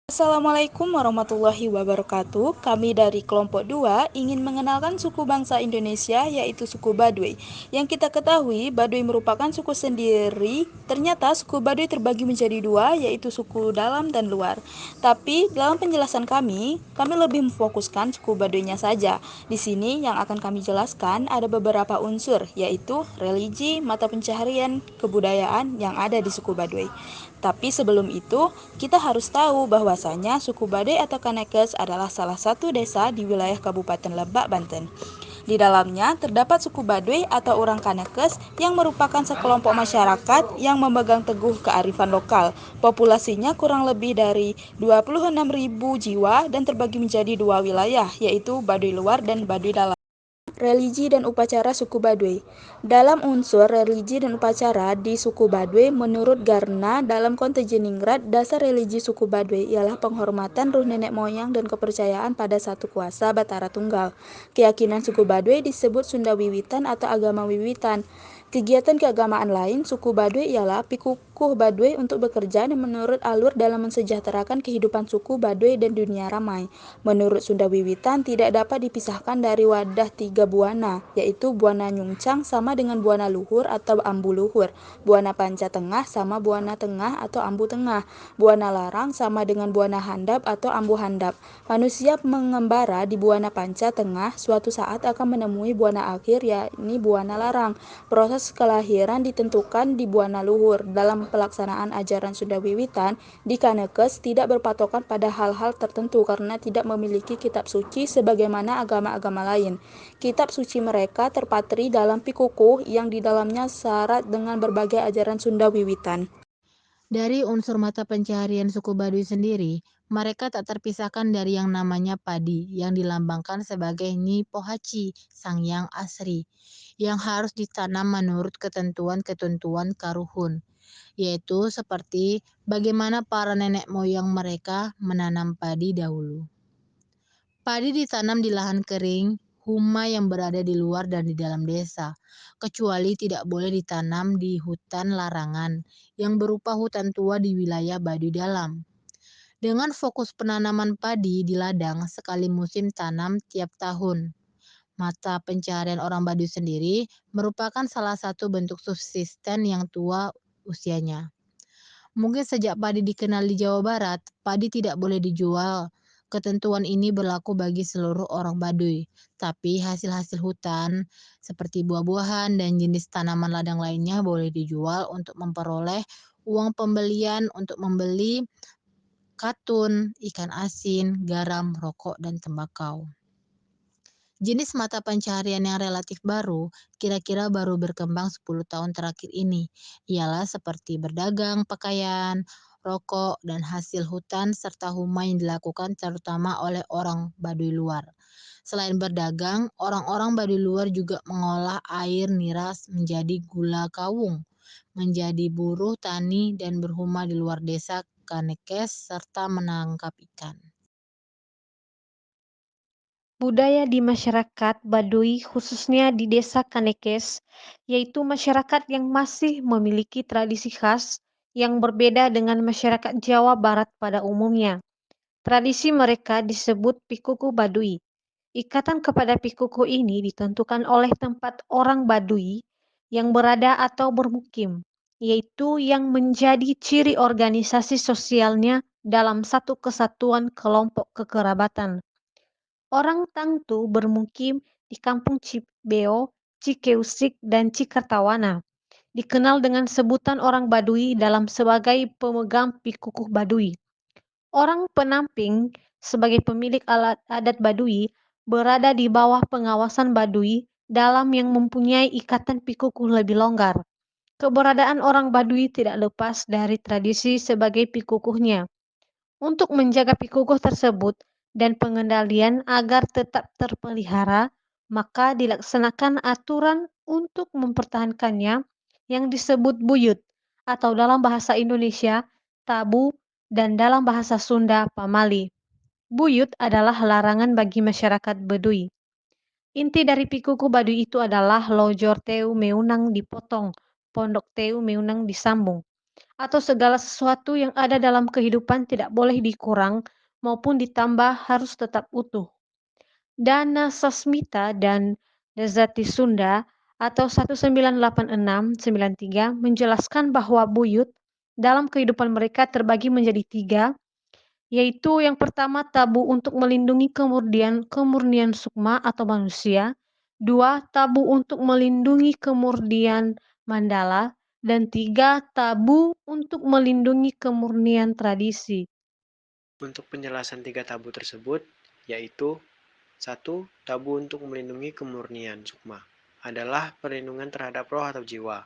Assalamualaikum warahmatullahi wabarakatuh. Kami dari kelompok 2 ingin mengenalkan suku bangsa Indonesia yaitu suku Baduy. Yang kita ketahui, Baduy merupakan suku sendiri. Ternyata suku Baduy terbagi menjadi dua yaitu suku dalam dan luar. Tapi dalam penjelasan kami lebih memfokuskan suku Baduynya saja. Di sini yang akan kami jelaskan ada beberapa unsur yaitu religi, mata pencaharian, kebudayaan yang ada di suku Baduy. Tapi sebelum itu, kita harus tahu bahwasanya suku Baduy atau Kanekes adalah salah satu desa di wilayah Kabupaten Lebak, Banten. Di dalamnya terdapat suku Baduy atau orang Kanekes yang merupakan sekelompok masyarakat yang memegang teguh kearifan lokal. Populasinya kurang lebih dari 26.000 jiwa dan terbagi menjadi dua wilayah, yaitu Baduy luar dan Baduy dalam. Religi dan upacara suku Baduy. Dalam unsur religi dan upacara di suku Baduy, menurut Garna dalam konteks Jeningrat, dasar religi suku Baduy ialah penghormatan ruh nenek moyang dan kepercayaan pada satu kuasa Batara Tunggal. Keyakinan suku Baduy disebut Sunda Wiwitan atau agama Wiwitan. Kegiatan keagamaan lain suku Baduy ialah pikukuh Baduy untuk bekerja dan menurut alur dalam mensejahterakan kehidupan suku Baduy dan dunia ramai. Menurut Sunda Wiwitan tidak dapat dipisahkan dari wadah tiga buana, yaitu buana Nyungcang sama dengan buana luhur atau ambu luhur, buana panca tengah sama buana tengah atau ambu tengah, buana larang sama dengan buana handap atau ambu handap. Manusia mengembara di buana panca tengah suatu saat akan menemui buana akhir yakni buana larang. Proses kelahiran ditentukan di buana luhur. Dalam pelaksanaan ajaran Sunda Wiwitan, di Kanekes tidak berpatokan pada hal-hal tertentu karena tidak memiliki kitab suci sebagaimana agama-agama lain. Kitab suci mereka terpatri dalam pikukuh yang di dalamnya syarat dengan berbagai ajaran Sunda Wiwitan. Dari unsur mata pencaharian suku Baduy sendiri, mereka tak terpisahkan dari yang namanya padi, yang dilambangkan sebagai Nyi Pohaci, Sang Yang Asri, yang harus ditanam menurut ketentuan-ketentuan Karuhun, yaitu seperti bagaimana para nenek moyang mereka menanam padi dahulu. Padi ditanam di lahan kering, huma yang berada di luar dan di dalam desa, kecuali tidak boleh ditanam di hutan larangan yang berupa hutan tua di wilayah Baduy Dalam. Dengan fokus penanaman padi di ladang sekali musim tanam tiap tahun. Mata pencaharian orang Baduy sendiri merupakan salah satu bentuk subsisten yang tua usianya. Mungkin sejak padi dikenal di Jawa Barat, padi tidak boleh dijual. Ketentuan ini berlaku bagi seluruh orang Baduy. Tapi hasil-hasil hutan seperti buah-buahan dan jenis tanaman ladang lainnya boleh dijual untuk memperoleh uang pembelian untuk membeli katun, ikan asin, garam, rokok, dan tembakau. Jenis mata pencaharian yang relatif baru, kira-kira baru berkembang 10 tahun terakhir ini, ialah seperti berdagang pakaian, rokok, dan hasil hutan serta huma yang dilakukan terutama oleh orang Baduy luar. Selain berdagang, orang-orang Baduy luar juga mengolah air miras menjadi gula kawung, menjadi buruh tani dan berhuma di luar desa Kanekes serta menangkap ikan. Budaya di masyarakat Baduy khususnya di desa Kanekes, yaitu masyarakat yang masih memiliki tradisi khas yang berbeda dengan masyarakat Jawa Barat pada umumnya. Tradisi mereka disebut Pikuku Baduy. Ikatan kepada Pikuku ini ditentukan oleh tempat orang Baduy yang berada atau bermukim, yaitu yang menjadi ciri organisasi sosialnya dalam satu kesatuan kelompok kekerabatan. Orang Tangtu bermukim di Kampung Cibeo, Cikeusik, dan Cikertawana. Dikenal dengan sebutan orang Baduy dalam sebagai pemegang pikukuh Baduy. Orang Penamping sebagai pemilik alat adat Baduy berada di bawah pengawasan Baduy dalam yang mempunyai ikatan pikukuh lebih longgar. Keberadaan orang Baduy tidak lepas dari tradisi sebagai pikukuhnya. Untuk menjaga pikukuh tersebut dan pengendalian agar tetap terpelihara, maka dilaksanakan aturan untuk mempertahankannya yang disebut buyut atau dalam bahasa Indonesia tabu dan dalam bahasa Sunda pamali. Buyut adalah larangan bagi masyarakat Baduy. Inti dari pikukuh Baduy itu adalah lojor teu meunang dipotong, pondok teu meunang disambung. atau segala sesuatu yang ada dalam kehidupan tidak boleh dikurang maupun ditambah, harus tetap utuh. Dana Sasmita dan Dezati Sunda atau 1986-93 menjelaskan bahwa buyut dalam kehidupan mereka terbagi menjadi tiga, yaitu yang pertama tabu untuk melindungi kemurnian sukma atau manusia, dua tabu untuk melindungi kemurnian mandala, dan tiga tabu untuk melindungi kemurnian tradisi. Untuk penjelasan tiga tabu tersebut, yaitu satu, tabu untuk melindungi kemurnian sukma adalah perlindungan terhadap roh atau jiwa.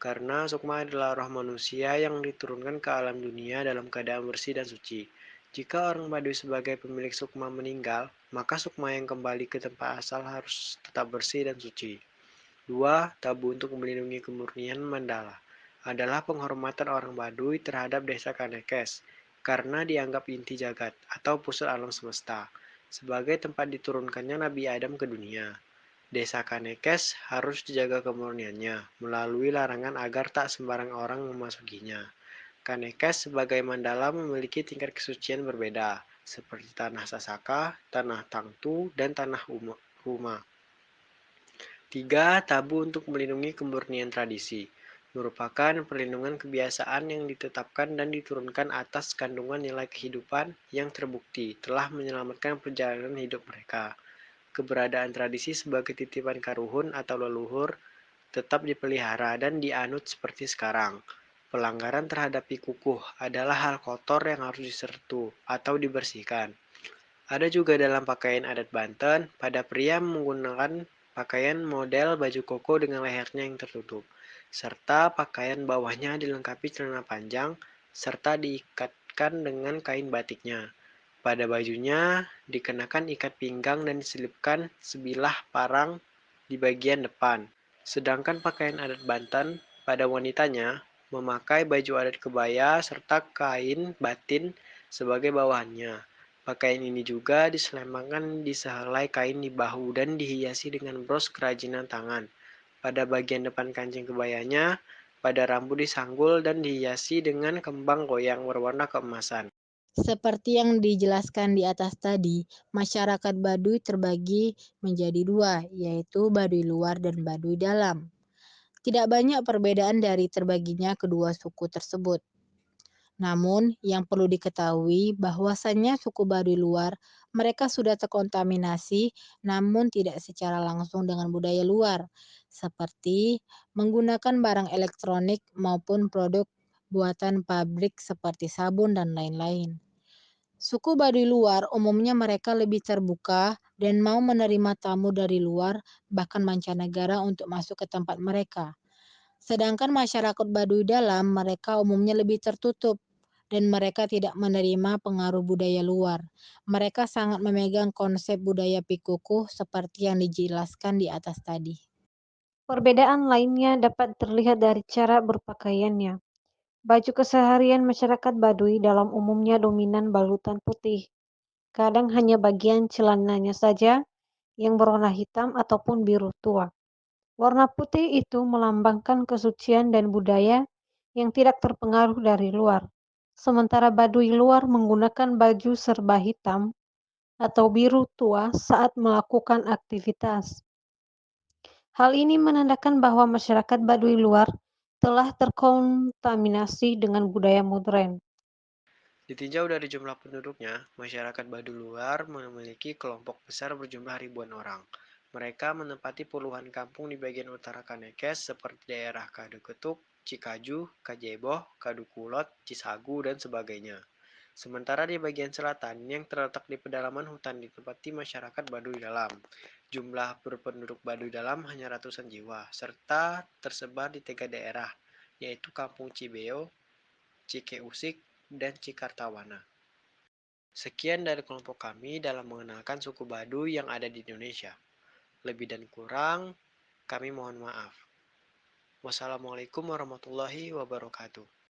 Karena sukma adalah roh manusia yang diturunkan ke alam dunia dalam keadaan bersih dan suci. Jika orang Baduy sebagai pemilik sukma meninggal, maka sukma yang kembali ke tempat asal harus tetap bersih dan suci. Dua, tabu untuk melindungi kemurnian Mandala adalah penghormatan orang Baduy terhadap desa Kanekes karena dianggap inti jagat atau pusat alam semesta sebagai tempat diturunkannya Nabi Adam ke dunia. Desa Kanekes harus dijaga kemurniannya melalui larangan agar tak sembarang orang memasukinya. Kanekes sebagai mandala memiliki tingkat kesucian berbeda, seperti tanah Sasaka, tanah Tangtu, dan tanah Huma. Tiga, tabu untuk melindungi kemurnian tradisi merupakan perlindungan kebiasaan yang ditetapkan dan diturunkan atas kandungan nilai kehidupan yang terbukti telah menyelamatkan perjalanan hidup mereka. Keberadaan tradisi sebagai titipan karuhun atau leluhur tetap dipelihara dan dianut seperti sekarang. Pelanggaran terhadap pikukuh adalah hal kotor yang harus disertu atau dibersihkan. Ada juga dalam pakaian adat Banten, pada pria menggunakan pakaian model baju koko dengan lehernya yang tertutup, serta pakaian bawahnya dilengkapi celana panjang, serta diikatkan dengan kain batiknya. Pada bajunya dikenakan ikat pinggang dan diselipkan sebilah parang di bagian depan. Sedangkan pakaian adat Banten pada wanitanya memakai baju adat kebaya serta kain batin sebagai bawahannya. Pakaian ini juga diselempangkan di sehelai kain di bahu dan dihiasi dengan bros kerajinan tangan. Pada bagian depan kancing kebayanya, pada rambut disanggul dan dihiasi dengan kembang goyang berwarna keemasan. Seperti yang dijelaskan di atas tadi, masyarakat Baduy terbagi menjadi dua, yaitu Baduy luar dan Baduy dalam. Tidak banyak perbedaan dari terbaginya kedua suku tersebut. Namun, yang perlu diketahui bahwasannya suku Baduy luar, mereka sudah terkontaminasi namun tidak secara langsung dengan budaya luar, seperti menggunakan barang elektronik maupun produk buatan pabrik seperti sabun dan lain-lain. Suku Baduy luar umumnya mereka lebih terbuka dan mau menerima tamu dari luar, bahkan mancanegara untuk masuk ke tempat mereka. Sedangkan masyarakat Baduy dalam mereka umumnya lebih tertutup dan mereka tidak menerima pengaruh budaya luar. Mereka sangat memegang konsep budaya pikukuh seperti yang dijelaskan di atas tadi. Perbedaan lainnya dapat terlihat dari cara berpakaiannya. Baju keseharian masyarakat Baduy dalam umumnya dominan balutan putih. Kadang hanya bagian celananya saja yang berwarna hitam ataupun biru tua. Warna putih itu melambangkan kesucian dan budaya yang tidak terpengaruh dari luar. Sementara Baduy luar menggunakan baju serba hitam atau biru tua saat melakukan aktivitas. Hal ini menandakan bahwa masyarakat Baduy luar telah terkontaminasi dengan budaya modern. Ditinjau dari jumlah penduduknya, masyarakat Baduy luar memiliki kelompok besar berjumlah ribuan orang. Mereka menempati puluhan kampung di bagian utara Kanekes seperti daerah Kaduketuk, Cikaju, Kajeboh, Kadukulot, Cisagu, dan sebagainya. Sementara di bagian selatan yang terletak di pedalaman hutan ditempati masyarakat Baduy dalam. Jumlah berpenduduk Baduy dalam hanya ratusan jiwa, serta tersebar di tiga daerah, yaitu Kampung Cibeo, Cikeusik, dan Cikartawana. Sekian dari kelompok kami dalam mengenalkan suku Baduy yang ada di Indonesia. Lebih dan kurang, kami mohon maaf. Wassalamualaikum warahmatullahi wabarakatuh.